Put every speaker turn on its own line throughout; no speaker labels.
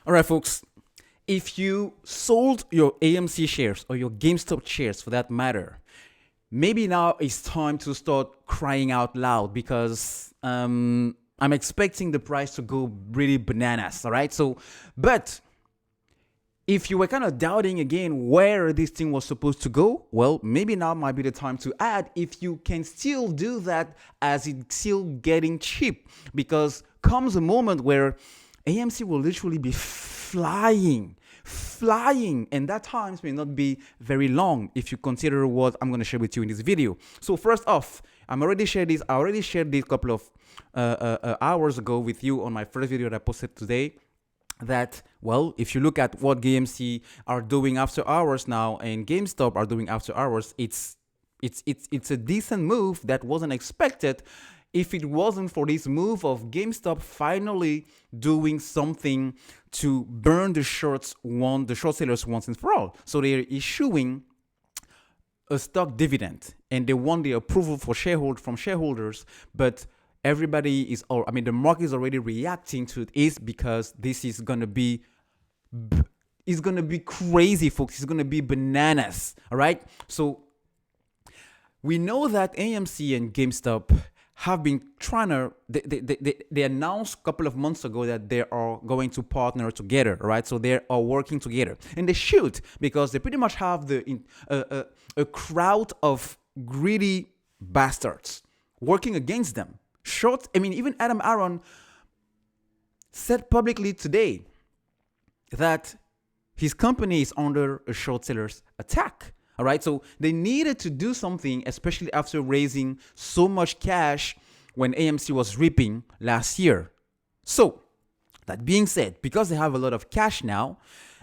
All right, folks. If you sold your AMC shares or your GameStop shares for that matter, maybe now it's time to start crying out loud because I'm expecting the price to go really bananas. All right. But if you were kind of doubting again where this thing was supposed to go, well, maybe now might be the time to add if you can still do that as it's still getting cheap. Because comes a moment where AMC will literally be flying, and that times may not be very long if you consider what I'm going to share with you in this video. So first off, I already shared this a couple of hours ago with you on my first video that I posted today, that, well, if you look at what GMC are doing after hours now and GameStop are doing after hours, it's a decent move that wasn't expected if it wasn't for this move of GameStop finally doing something to burn the short sellers once and for all. So they're issuing a stock dividend and they want the approval from shareholders, but everybody is, or I mean, the market is already reacting to it because this is gonna be crazy, folks. It's gonna be bananas. All right. So we know that AMC and GameStop have been trying to, they announced a couple of months ago that they are going to partner together, right? So they are working together, and they should, because they pretty much have a crowd of greedy bastards working against them. Even Adam Aaron said publicly today that his company is under a short seller's attack. All right, so they needed to do something, especially after raising so much cash when AMC was reaping last year. So, that being said, because they have a lot of cash now,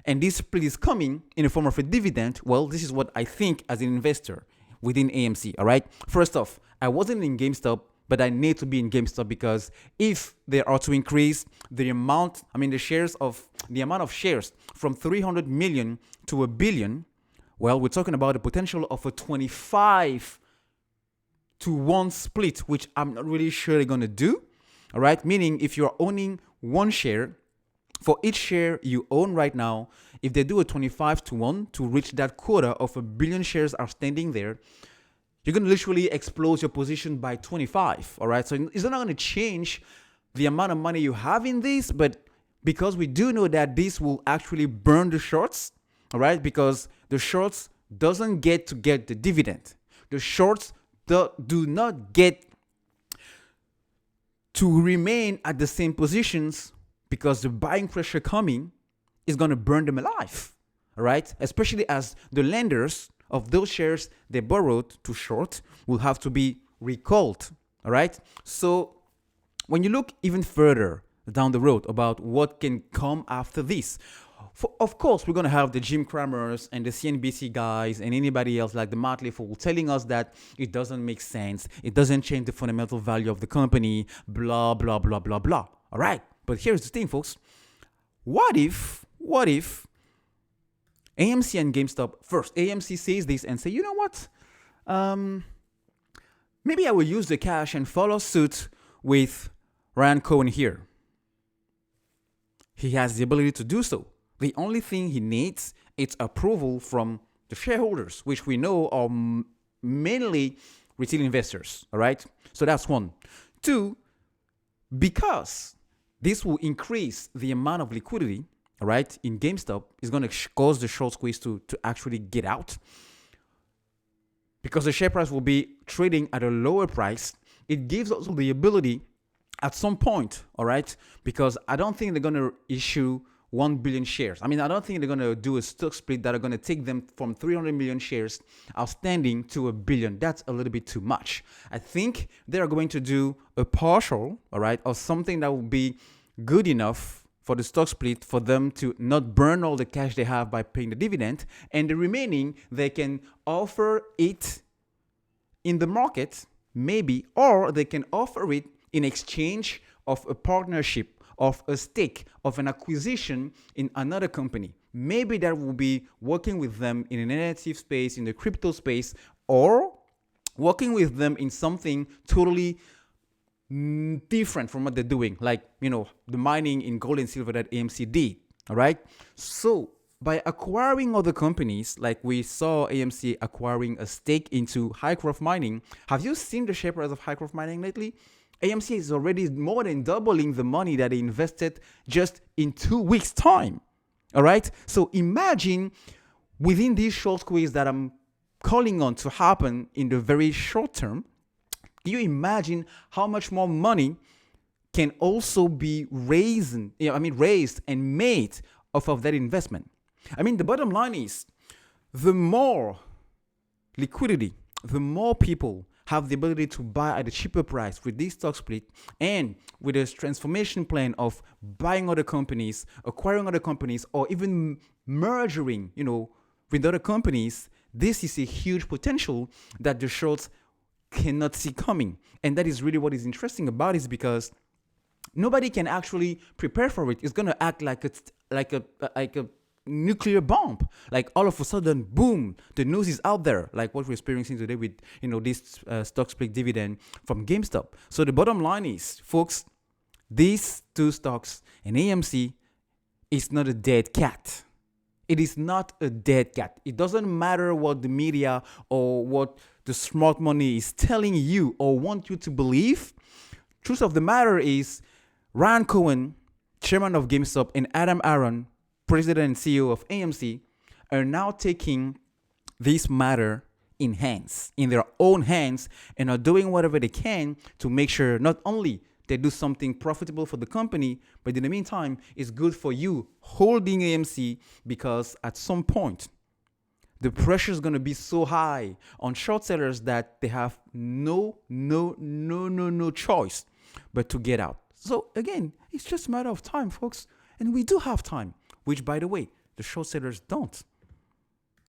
and this split is coming in the form of a dividend, well, this is what I think as an investor within AMC. All right, first off, I wasn't in GameStop, but I need to be in GameStop because if they are to increase the amount of shares from 300 million to a billion, well, we're talking about the potential of a 25 to 1 split, which I'm not really sure they're going to do. All right. Meaning if you're owning one share, for each share you own right now, if they do a 25 to 1 to reach that quota of a billion shares are standing there, you're going to literally explode your position by 25. All right. So it's not going to change the amount of money you have in this, but because we do know that this will actually burn the shorts. All right, because the shorts doesn't get the dividend. The shorts do not get to remain at the same positions because the buying pressure coming is going to burn them alive. All right, especially as the lenders of those shares they borrowed to short will have to be recalled. All right, so when you look even further down the road about what can come after this, of course, we're going to have the Jim Cramers and the CNBC guys and anybody else like the Motley Fool telling us that it doesn't make sense. It doesn't change the fundamental value of the company, blah, blah, blah, blah, blah. All right. But here's the thing, folks. What if AMC and GameStop, first, AMC says this and say, you know what? Maybe I will use the cash and follow suit with Ryan Cohen here. He has the ability to do so. The only thing he needs is approval from the shareholders, which we know are mainly retail investors. All right. So that's one. Two, because this will increase the amount of liquidity, all right, in GameStop, is going to cause the short squeeze to actually get out. Because the share price will be trading at a lower price, it gives also the ability at some point, all right, because I don't think they're going to issue 1 billion shares. I don't think they're going to do a stock split that are going to take them from 300 million shares outstanding to a billion. That's a little bit too much. I think they are going to do a partial, all right, or something that will be good enough for the stock split for them to not burn all the cash they have by paying the dividend, and the remaining they can offer it in the market, maybe, or they can offer it in exchange of a partnership, of a stake, of an acquisition in another company. Maybe that will be working with them in an NFT space, in the crypto space, or working with them in something totally different from what they're doing, like, the mining in gold and silver that AMC did. All right. So by acquiring other companies, like we saw AMC acquiring a stake into Highcroft Mining, have you seen the share price of Highcroft Mining lately? AMC is already more than doubling the money that they invested just in 2 weeks' time. All right. So imagine within these short squeeze that I'm calling on to happen in the very short term, can you imagine how much more money can also be raised and made off of that investment? I mean, the bottom line is the more liquidity, the more people have the ability to buy at a cheaper price with this stock split and with a transformation plan of buying other companies, acquiring other companies, or even merging, with other companies. This is a huge potential that the shorts cannot see coming. And that is really what is interesting about it, is because nobody can actually prepare for it. It's going to act like a nuclear bomb. Like all of a sudden, boom, the news is out there, like what we're experiencing today with this stock split dividend from GameStop. So the bottom line is, folks, these two stocks and AMC is not a dead cat. It is not a dead cat. It doesn't matter what the media or what the smart money is telling you or want you to believe. Truth of the matter is, Ryan Cohen, chairman of GameStop, and Adam Aron, president and CEO of AMC, are now taking this matter in their own hands, and are doing whatever they can to make sure not only they do something profitable for the company, but in the meantime, it's good for you holding AMC, because at some point, the pressure is going to be so high on short sellers that they have no choice but to get out. So again, it's just a matter of time, folks. And we do have time, which, by the way, the short sellers don't.